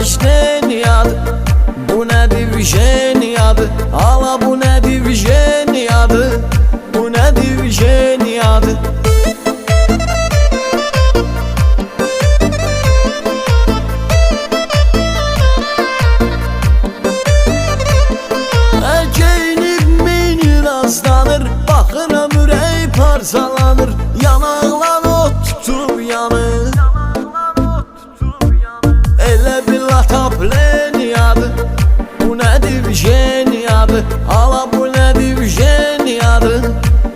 yavaşleniyadı. Bu ne divjeniyadı, ala bu ne divjeniyadı, bu ne divjeniyadı. Geyinib minin aslanır, baxıram ürək parçalanır, yanaqlar ot tutub yanır. Elə bir latap leniyadı, bu nə divjeniyadı, ala bu nə divjeniyadı,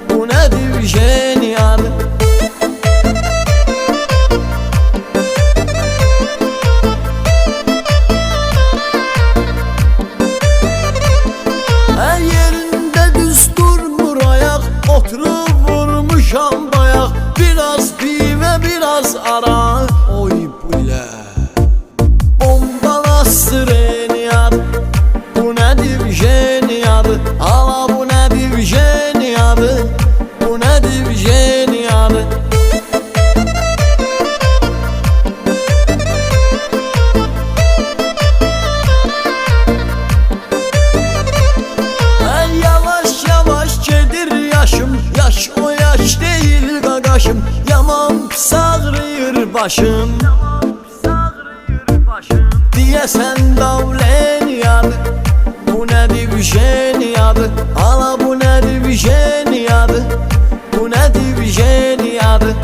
bu nə divjeniyadı. Yerində düz durmur ayaq, oturub vurmuşam bayaq. Biraz pivə, biraz araq, oy bulə bombalasdır eniyadı, bu nə divjeniyadı, ala bu nə divjeniyadı, bu nə divjeniyadı. Yavaş yavaş gedir yaşım, yaş o yaş değil qaqaşım. Yaman pis ağrıyır başım, deyəsən davleniyadı, bu nə divjeniyadı, ala bu nə divjeniyadı, bu nə divjeniyadı.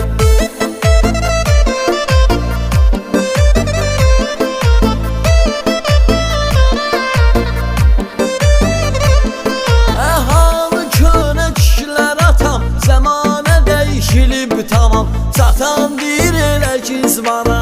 Halı könə kişilər atam, zəmanə dəyişilib tamam. Çatan deyir elə ki zvana,